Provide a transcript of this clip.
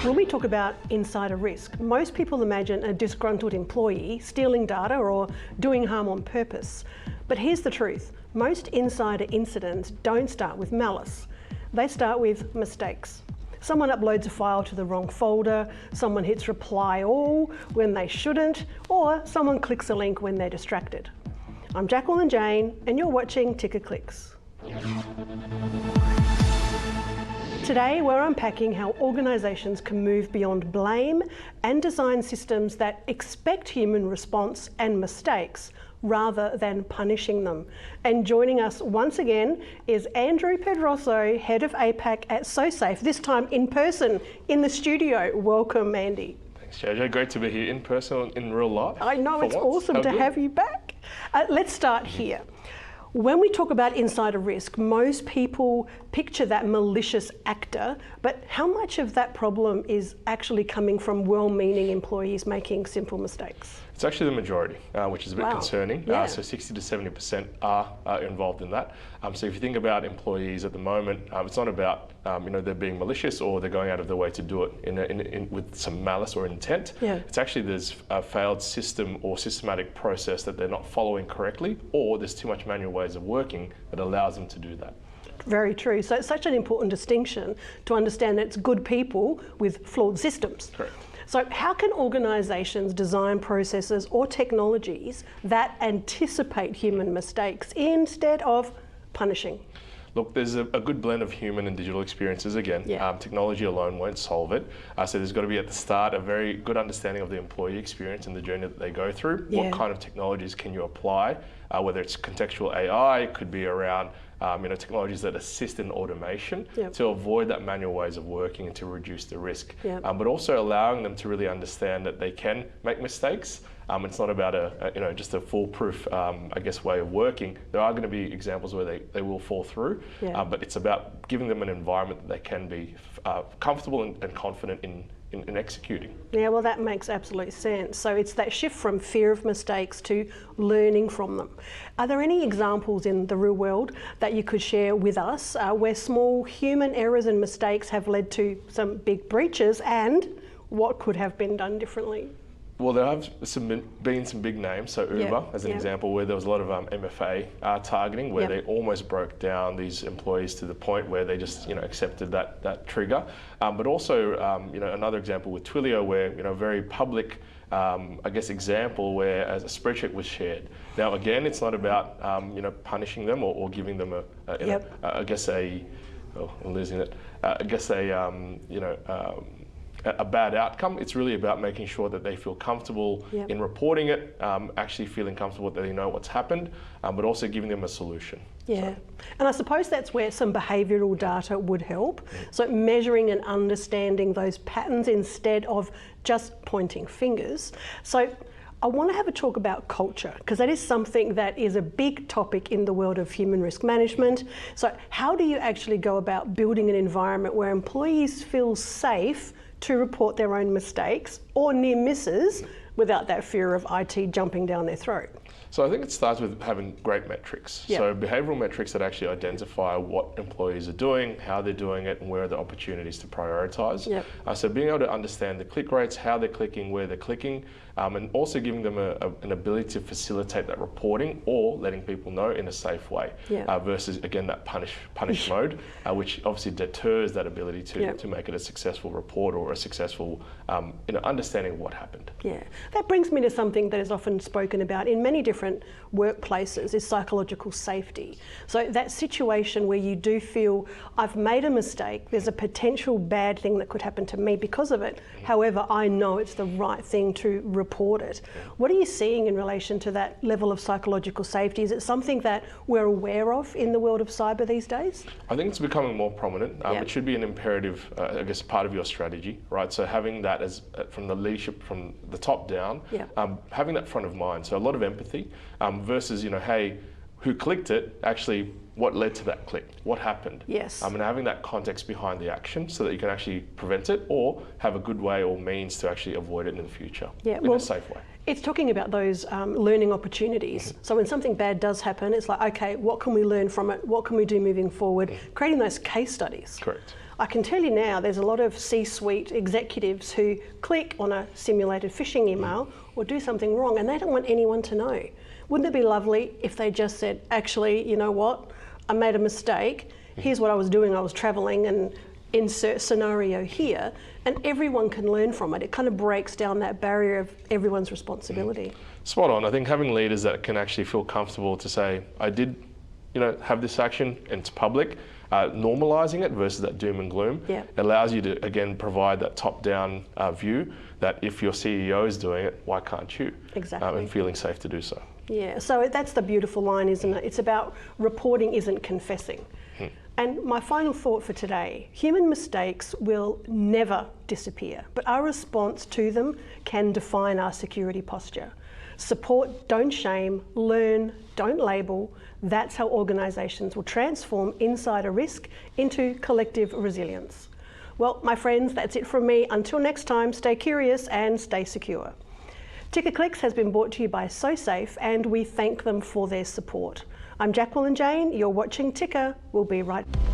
When we talk about insider risk, most people imagine a disgruntled employee stealing data or doing harm on purpose. But here's the truth. Most insider incidents don't start with malice. They start with mistakes. Someone uploads a file to the wrong folder, someone hits reply all when they shouldn't, or someone clicks a link when they're distracted. I'm Jacqueline and Jayne, and you're watching Ticker Clicks. Today, we're unpacking how organisations can move beyond blame and design systems that expect human response and mistakes rather than punishing them. And joining us once again is Andrew Pedroso, Head of APAC at SoSafe, this time in person in the studio. Welcome, Andy. Thanks, JJ. Great to be here in person, in real life. I know, it's awesome to have you back. Let's start here. When we talk about insider risk, most people picture that malicious actor, but how much of that problem is actually coming from well-meaning employees making simple mistakes? It's actually the majority, which is a bit concerning. Yeah. So 60 to 70% are involved in that. So if you think about employees at the moment, it's not about they're being malicious or they're going out of their way to do it with some malice or intent. Yeah. It's actually there's a failed system or systematic process that they're not following correctly, or there's too much manual ways of working that allows them to do that. Very true. So it's such an important distinction to understand that it's good people with flawed systems. Correct. So how can organisations design processes or technologies that anticipate human mistakes instead of punishing? Look, there's a good blend of human and digital experiences again. Yeah. Technology alone won't solve it. So there's got to be at the start a very good understanding of the employee experience and the journey that they go through. Yeah. What kind of technologies can you apply? Whether it's contextual AI, it could be around technologies that assist in automation to avoid that manual ways of working and to reduce the risk. But also allowing them to really understand that they can make mistakes. It's not about just a foolproof, way of working. There are going to be examples where they will fall through, but it's about giving them an environment that they can be comfortable and confident in executing. Yeah, well, that makes absolute sense. So it's that shift from fear of mistakes to learning from them. Are there any examples in the real world that you could share with us where small human errors and mistakes have led to some big breaches, and what could have been done differently? Well, there have been some big names, so Uber as an example, where there was a lot of MFA targeting, where they almost broke down these employees to the point where they just accepted that trigger. But also another example with Twilio, where a very public example where as a spreadsheet was shared. Now again, it's not about punishing them or giving them a bad outcome. It's really about making sure that they feel comfortable in reporting it, actually feeling comfortable that they know what's happened, but also giving them a solution. Yeah, and I suppose that's where some behavioural data would help. So measuring and understanding those patterns instead of just pointing fingers. So I want to have a talk about culture, because that is something that is a big topic in the world of human risk management. So how do you actually go about building an environment where employees feel safe to report their own mistakes or near misses without that fear of IT jumping down their throat? So I think it starts with having great metrics. So behavioural metrics that actually identify what employees are doing, how they're doing it, and where are the opportunities to prioritise. So being able to understand the click rates, how they're clicking, where they're clicking, and also giving them an ability to facilitate that reporting or letting people know in a safe way, versus again that punish mode, which obviously deters that ability to make it a successful report or a successful understanding of what happened. Yeah, that brings me to something that is often spoken about in many different workplaces, is psychological safety. So that situation where you do feel, I've made a mistake, there's a potential bad thing that could happen to me because of it. However, I know it's the right thing to report it. What are you seeing in relation to that level of psychological safety? Is it something that we're aware of in the world of cyber these days? I think it's becoming more prominent. It should be an imperative, part of your strategy, right? So having that as from the leadership, from the top down, having that front of mind. So a lot of empathy versus, hey, who clicked it, actually what led to that click, what happened. And having that context behind the action so that you can actually prevent it or have a good way or means to actually avoid it in the future in a safe way. It's talking about those learning opportunities. So when something bad does happen, it's like, okay, what can we learn from it? What can we do moving forward? Creating those case studies. Correct. I can tell you now, there's a lot of C-suite executives who click on a simulated phishing email or do something wrong, and they don't want anyone to know. Wouldn't it be lovely if they just said, actually, you know what, I made a mistake, here's what I was doing, I was traveling, and insert scenario here, and everyone can learn from it. It kind of breaks down that barrier of everyone's responsibility. Spot on. I think having leaders that can actually feel comfortable to say, I did, have this action and it's public, normalizing it versus that doom and gloom, allows you to, again, provide that top-down view that if your CEO is doing it, why can't you? Exactly. And feeling safe to do so. Yeah, so that's the beautiful line, isn't it? It's about reporting isn't confessing. And my final thought for today, human mistakes will never disappear, but our response to them can define our security posture. Support, don't shame, learn, don't label. That's how organisations will transform insider risk into collective resilience. Well, my friends, that's it from me. Until next time, stay curious and stay secure. Ticker Clicks has been brought to you by SoSafe, and we thank them for their support. I'm Jacqueline Jayne, you're watching Ticker. We'll be right back.